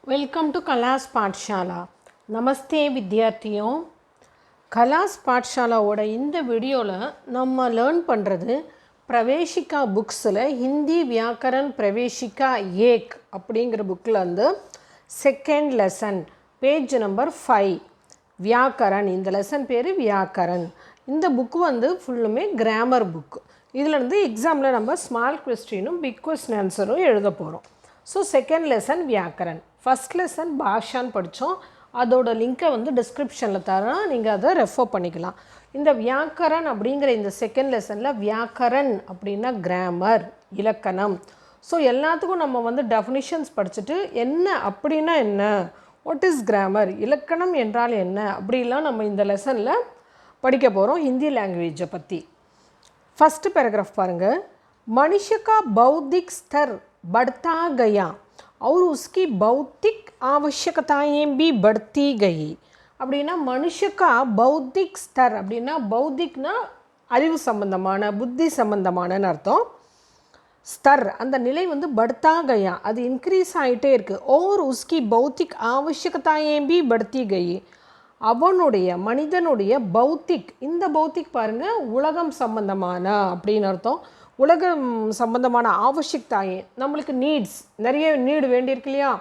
Welcome to class पाठशाला नमस्ते विद्यार्थियों कलास पाठशालाவோட இந்த வீடியோவில் நம்ம லேர்ன் பண்ணுறது பிரவேஷிகா புக்ஸில் ஹிந்தி வியாக்கரன் பிரவேஷிகா ஏக் அப்படிங்கிற புக்கில் வந்து செகண்ட் லெசன் பேஜ் நம்பர் 5 வியாக்கரன். இந்த லெசன் பேர் வியாக்கரன். இந்த புக்கு வந்து ஃபுல்லுமே கிராமர் புக். இதில் வந்து எக்ஸாமில் நம்ம ஸ்மால் கொஸ்டினும் பிக் கொஸ்டின் ஆன்சரும் எழுத போகிறோம். ஸோ செகண்ட் லெசன் வியாக்கரன். ஃபஸ்ட் லெசன் பாஷான்னு படித்தோம். அதோட லிங்க்கை வந்து டிஸ்கிரிப்ஷனில் தரேன், நீங்கள் அதை ரெஃபர் பண்ணிக்கலாம். இந்த வியாக்கரன் அப்படிங்கிற இந்த செகண்ட் லெசனில் வியாக்கரன் அப்படின்னா கிராமர், இலக்கணம். ஸோ எல்லாத்துக்கும் நம்ம வந்து டெஃபினிஷன்ஸ் படிச்சுட்டு என்ன அப்படின்னா என்ன, வாட் இஸ் கிராமர், இலக்கணம் என்றால் என்ன அப்படிலாம் நம்ம இந்த லெசனில் படிக்க போகிறோம் ஹிந்தி லாங்குவேஜை பற்றி. फर्स्ट पैराग्राफ पारेंगे. मनुष्य का बौद्धिक स्तर बढ़ता गया और उसकी भौतिक आवश्यकताएं भी बढ़ती गई. அப்படின்னா மனுஷக்கா பௌத்திக் ஸ்தர் அப்படின்னா பௌத்திக்னா அறிவு சம்பந்தமான புத்தி சம்பந்தமானன்னு அர்த்தம். ஸ்தர் அந்த நிலை வந்து படுத்தா கயா, அது இன்க்ரீஸ் ஆகிட்டே இருக்குது. ஓர் உஸ்கி பௌத்திக் ஆவசியகதாயேம் பி படுத்தி கயி, அவனுடைய மனிதனுடைய பௌத்திக், இந்த பௌத்திக் பாருங்கள் உலகம் சம்பந்தமான அப்படின்னு அர்த்தம். உலகம் சம்பந்தமான ஆவசியக்தாயே, நம்மளுக்கு நீட்ஸ் நிறைய நீடு வேண்டியிருக்கு இல்லையா,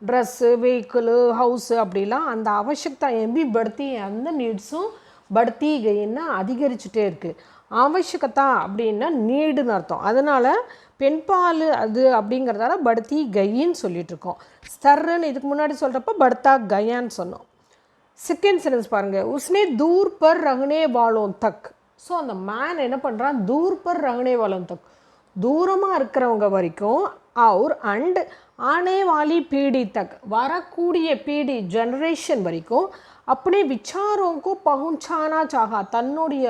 ட்ரெஸ்ஸு, வெஹிக்கிளு, ஹவுஸு அப்படிலாம். அந்த ஆவசியக்தாயம்பி படுத்தி அந்த நீட்ஸும் படுத்தி கைன்னா அதிகரிச்சுட்டே இருக்குது. ஆவசியகத்தா அப்படின்னா நீடுன்னு அர்த்தம். அதனால் பெண்பால் அது அப்படிங்கிறதால படுத்தி கையின்னு சொல்லிகிட்ருக்கோம். ஸ்தர்ன்னு இதுக்கு முன்னாடி சொல்கிறப்ப படுத்தா கயான்னு சொன்னோம். செகண்ட் சென்டென்ஸ் பாருங்கள். உஸ்னே தூர் பர் ரஹ்னே வாலோன் தக். ஸோ அந்த மேன் என்ன பண்ணுறான், தூர் பர் ரஹ்னே வாலோன் தக், தூரமாக இருக்கிறவங்க வரைக்கும், அவர் அண்ட் ஆனே வாலி பீடி தக், வரக்கூடிய பீடி ஜெனரேஷன் வரைக்கும் அப்படியே விசாரோங்கோ பகுஞ்சானா சாகா, தன்னுடைய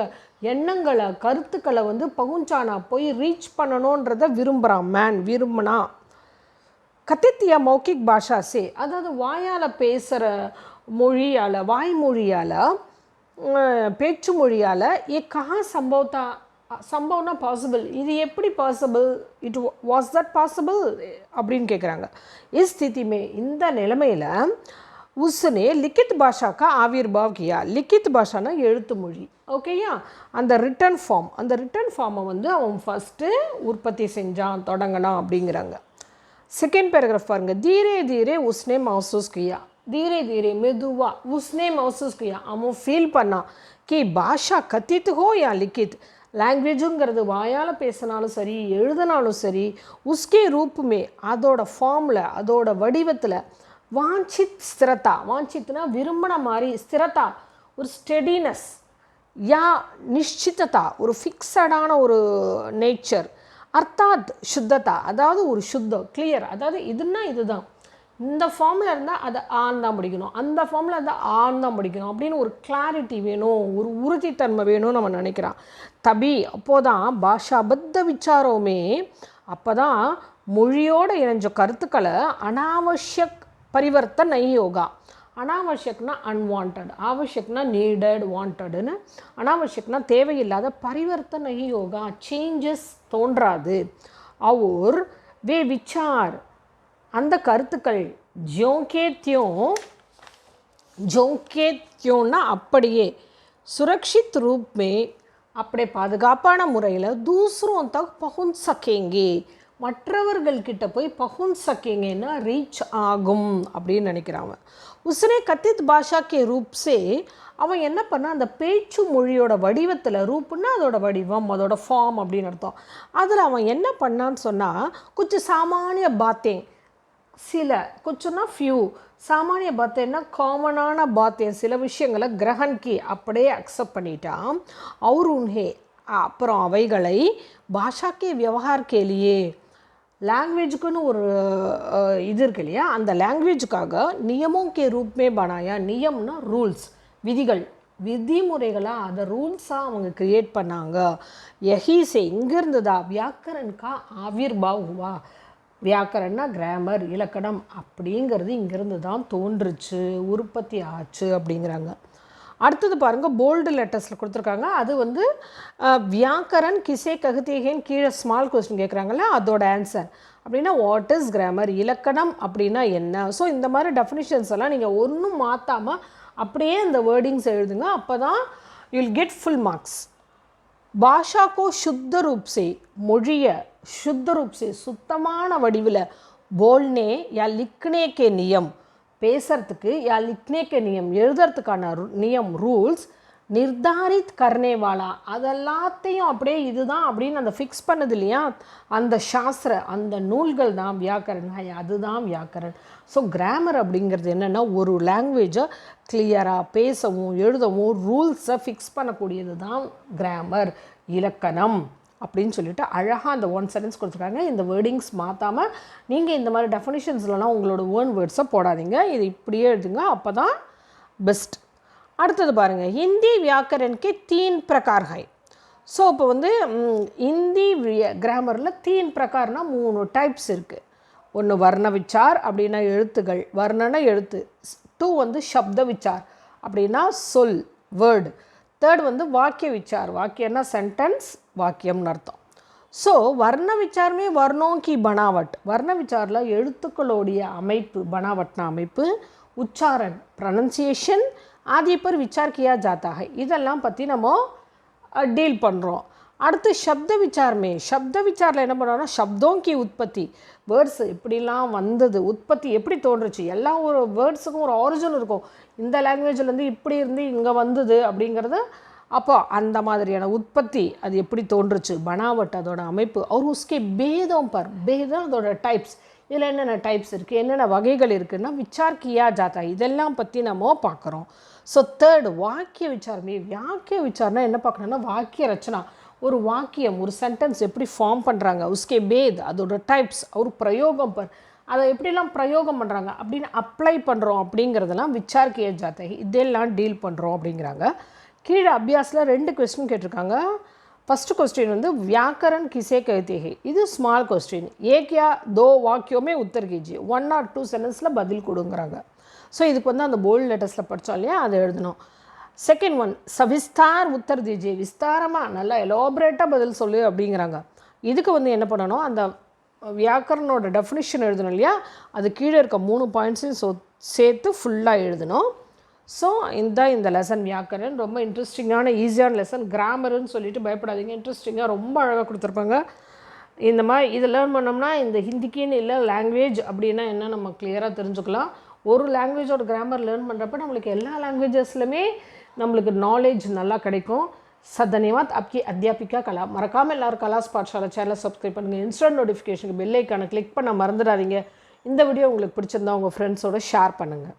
எண்ணங்களை கருத்துக்களை வந்து பகுஞ்சானா போய் ரீச் பண்ணணுன்றதை விரும்புகிறான் மேன், விரும்பினா. கத்தித்தியா மௌக்கிக் பாஷா சே, அதாவது வாயால் பேசுகிற மொழியால், வாய்மொழியால், பேச்சு மொழியால் ஏ கஹா சம்பவத்தா, சம்பவம்னா பாசிபிள், இது எப்படி possible, it was that possible அப்படின்னு கேட்குறாங்க. இஸ் ஸ்திதிமே, இந்த நிலைமையில் உஸ்னே லிக்கித் பாஷாக்கா ஆவிர்பாவ் கியா. லிக்கித் பாஷானா எழுத்து மொழி, ஓகேயா, அந்த ரிட்டன் ஃபார்ம், அந்த ரிட்டன் ஃபார்மை வந்து அவன் ஃபஸ்ட்டு உற்பத்தி செஞ்சான், தொடங்கினான் அப்படிங்கிறாங்க. செகண்ட் பேராகிராஃப் பாருங்கள். தீரே தீரே உஸ்னே மஹசூஸ் கியா, धीरे धीरे मेदुवा उसने महसूस किया, அவன் ஃபீல் பண்ணான் कि பாஷா கத்தித் ஹோ யா லிக்கித், லாங்குவேஜுங்கிறது வாயால் பேசினாலும் சரி எழுதினாலும் சரி, உஸ்கே ரூப்புமே அதோட ஃபார்மில் அதோட வடிவத்தில், வாஞ்சித் ஸ்திரதா, வாஞ்சித்னா விரும்பின மாதிரி, ஸ்திரதா ஒரு ஸ்டெடினஸ், யா நிஷ்சிததா ஒரு ஃபிக்ஸடான ஒரு நேச்சர், அர்த்தாத் சுத்ததா அதாவது ஒரு சுத்தம் கிளியர், அதாவது இதுன்னா இதுதான், இந்த ஃபார்மில் இருந்தால் அதை ஆன் தான் முடிக்கணும், அந்த ஃபார்மில் இருந்தால் ஆன் தான் முடிக்கணும் அப்படின்னு ஒரு கிளாரிட்டி வேணும், ஒரு உறுதித்தன்மை வேணும்னு நம்ம நினைக்கிறான். தபி அப்போதான் பாஷாபத்த விசாரமே, அப்போ தான் மொழியோடு இணைஞ்ச கருத்துக்களை அனாவசியக் பரிவர்த்தனை யோகா. அனாவசியக்னா அன்வான்ட், ஆவசியக்னா நீடட், வாண்டடுன்னு. அனாவசியக்னா தேவையில்லாத, பரிவர்த்தனை யோகா சேஞ்சஸ் தோன்றாது. அவர் வே விச்சார் அந்த கருத்துக்கள் ஜோங்கேத்யோன்னா அப்படியே, சுரக்ஷித் ரூப்மே அப்படியே பாதுகாப்பான முறையில், தூசரோம் தக் பகுன் சக்கேங்கே மற்றவர்கள்கிட்ட போய் பகுன் சக்கேங்கன்னா ரீச் ஆகும் அப்படின்னு நினைக்கிறாங்க. உஸ்னே கத்தித் பாஷா கே ரூப்ஸே, அவன் என்ன பண்ணால் அந்த பேச்சு மொழியோட வடிவத்தில், ரூப்புன்னா அதோட வடிவம் அதோட ஃபார்ம் அப்படின்னு அர்த்தம், அதில் அவன் என்ன பண்ணான்னு சொன்னால், கொஞ்சம் சாமானிய பாத்தேன், சில கொஞ்சம்னா ஃபியூ, சாமானிய பாத்தேன்னா காமனான பாத்தேன், சில விஷயங்களை கிரகன் கி அப்படியே அக்செப்ட் பண்ணிட்டான். அவர் உன்ஹே அப்புறம் அவைகளை பாஷாக்கே விவகார் கேலியே, லாங்குவேஜுக்குன்னு ஒரு இது இருக்கு இல்லையா, அந்த லாங்குவேஜுக்காக நியமோं के रूप में बनाया, நியம்னா ரூல்ஸ், விதிகள், விதிமுறைகளாக அதை ரூல்ஸாக அவங்க க்ரியேட் பண்ணாங்க. யஹீசே இங்கேருந்து தான் வியாக்கரன் கா ஆவிர்பாவ் ஹுவா, வியாக்கரன்னா கிராமர், இலக்கணம் அப்படிங்கிறது இங்கேருந்து தான் தோன்றுச்சு, உற்பத்தி ஆச்சு அப்படிங்கிறாங்க. அடுத்தது பாருங்கள், போல்டு லெட்டர்ஸில் கொடுத்துருக்காங்க. அது வந்து வியாக்கரன் கிசே ககுத்தேகேன்னு கீழே ஸ்மால் கொஸ்டின் கேட்குறாங்கல்ல, அதோட ஆன்சர். அப்படின்னா வாட் இஸ் கிராமர், இலக்கணம் அப்படின்னா என்ன. ஸோ இந்த மாதிரி டெஃபினிஷன்ஸ் எல்லாம் நீங்கள் ஒன்றும் மாற்றாமல் அப்படியே இந்த வேர்டிங்ஸ் எழுதுங்க. அப்போ தான் யூல் கெட் ஃபுல் மார்க்ஸ். பாஷா கோ சுத்த ரூப் से, மொழியை சுத்த ரூப் से சுத்தமான வடிவில், போல்னே யா லிக்னே கே நியம், பேசுறதுக்கு யா லிக்னே கே நியம் எழுதுறதுக்கான நியம் ரூல்ஸ், நிர்தாரித் கர்னே வாலா அதெல்லாத்தையும் அப்படியே இதுதான் அப்படின்னு அந்த ஃபிக்ஸ் பண்ணது இல்லையா, அந்த சாஸ்திர அந்த நூல்கள் தான் வியாக்கரன், அதுதான் வியாக்கரன். ஸோ கிராமர் அப்படிங்கிறது என்னென்னா ஒரு லாங்குவேஜை கிளியராக பேசவும் எழுதவும் ரூல்ஸை ஃபிக்ஸ் பண்ணக்கூடியது தான் கிராமர், இலக்கணம் அப்படின்னு சொல்லிட்டு அழகாக அந்த ஒன் சென்டென்ஸ் கொடுத்துருக்காங்க. இந்த வேர்டிங்ஸ் மாற்றாமல் நீங்கள் இந்த மாதிரி டெஃபினிஷன்ஸ்லாம் உங்களோட ஓன் வேர்ட்ஸை போடாதீங்க, இது இப்படியே எழுதுங்க, அப்போ தான் பெஸ்ட். அடுத்தது பாருங்கள், ஹிந்தி வியாக்கரன் கே 3 प्रकार है. ஸோ இப்போ வந்து ஹிந்தி கிராமரில் 3 प्रकारனா 3 டைப்ஸ் இருக்குது. ஒன்று வர்ண விச்சார் அப்படின்னா எழுத்துகள், வர்ணன எழுத்து. 2 வந்து சப்த விச்சார் அப்படின்னா சொல் வேர்டு. 3 வந்து வாக்கிய விச்சார், வாக்கியம்னா சென்டென்ஸ், வாக்கியம்னு அர்த்தம். ஸோ வர்ண விச்சாரமே வர்ணோं की बनावट, வர்ண விச்சாரில் எழுத்துக்களோடைய அமைப்பு, बनावटனா அமைப்பு, உச்சாரண் ப்ரனன்சியேஷன் आदि पर विचार किया जाता है. இதெல்லாம் பற்றி நம்ம டீல் பண்ணுறோம். அடுத்து சப்த விச்சாரமே, சப்த விச்சாரில் என்ன பண்ணுறோன்னா சப்தோங்கி உற்பத்தி, வேர்ட்ஸ் எப்படிலாம் வந்தது, உற்பத்தி எப்படி தோன்றுச்சு, எல்லா ஒரு வேர்ட்ஸுக்கும் ஒரு ஆரிஜின் இருக்கும். இந்த லாங்குவேஜ்லேருந்து இப்படி இருந்து இங்கே வந்தது அப்படிங்கிறது. அப்போ அந்த மாதிரியான உற்பத்தி அது எப்படி தோன்றுச்சு, பனாவட் அதோட அமைப்பு, அவர் உஸ்கே பேதம் பர், பேதம் அதோட டைப்ஸ், இதில் என்னென்ன டைப்ஸ் இருக்குது, என்னென்ன வகைகள் இருக்குதுன்னா விச்சார் கியா ஜாத்தா, இதெல்லாம் பற்றி நம்ம பார்க்குறோம். ஸோ 3 வாக்கிய விச்சாரமே. வாக்கிய விச்சாரம்னா என்ன பார்க்கணுன்னா வாக்கிய ரச்சனா, ஒரு வாக்கியம் ஒரு சென்டென்ஸ் எப்படி ஃபார்ம் பண்ணுறாங்க, உஸ்கே பேத் அதோட டைப்ஸ், ஒரு பிரயோகம் பர் அதை எப்படிலாம் பிரயோகம் பண்ணுறாங்க அப்படின்னு அப்ளை பண்ணுறோம் அப்படிங்கிறதெல்லாம் விச்சார் கியா ஜாத்தா, இதெல்லாம் டீல் பண்ணுறோம் அப்படிங்கிறாங்க. கீழே அபியாஸில் 2 கொஸ்டின் கேட்டிருக்காங்க. फर्स्ट क्वेश्चन வந்து व्याकरण किसे कहते हैं, இது ஸ்மால் क्वेश्चन. एक या दो वाक्यों में उत्तर कीजिए, 1 or 2 சென்டென்ஸில் பதில் கொடுங்கறாங்க. ஸோ இதுக்கு வந்து அந்த போல்ட் லெட்டர்ஸில் படித்தோம் இல்லையா, அதை எழுதணும். செகண்ட் ஒன் சவிஸ்தார் உத்தர் தீஜியே, விஸ்தாரமாக நல்லா எலாபரேட்டாக பதில் சொல்லு அப்படிங்கிறாங்க. இதுக்கு வந்து என்ன பண்ணணும், அந்த வியாக்கரணோட டெஃபினிஷன் எழுதணும் இல்லையா, அது கீழே இருக்க 3 பாயிண்ட்ஸையும் சேர்த்து ஃபுல்லாக எழுதணும். ஸோ இந்த லெசன் வியாக்கரன் ரொம்ப இன்ட்ரெஸ்டிங்கான ஈஸியான லெசன். கிராமருன்னு சொல்லிட்டு பயப்படாதீங்க, இன்ட்ரெஸ்டிங்காக ரொம்ப அழகாக கொடுத்துருப்பாங்க. இந்த மாதிரி இதை லேர்ன் பண்ணோம்னா இந்த ஹிந்திக்குன்னு இல்லை லாங்குவேஜ் அப்படின்னா என்ன நம்ம கிளியராக தெரிஞ்சுக்கலாம். ஒரு லாங்குவேஜோட கிராமர் லேர்ன் பண்ணுறப்ப நம்மளுக்கு எல்லா லாங்குவேஜஸ்லையுமே நம்மளுக்கு நாலேஜ் நல்லா கிடைக்கும். धन्यवाद आपकी अध्यापिका कला. மறக்காமல் எல்லாரும் கலாஸ் பாட்சாலா சேனலை சப்ஸ்கிரைப் பண்ணுங்கள். இன்ஸ்டன்ட் நோட்டிஃபிகேஷனுக்கு பெல் ஐக்கானை கிளிக் பண்ண மறந்துடாதீங்க. இந்த வீடியோ உங்களுக்கு பிடிச்சிருந்தா உங்கள் ஃப்ரெண்ட்ஸோட ஷேர் பண்ணுங்கள்.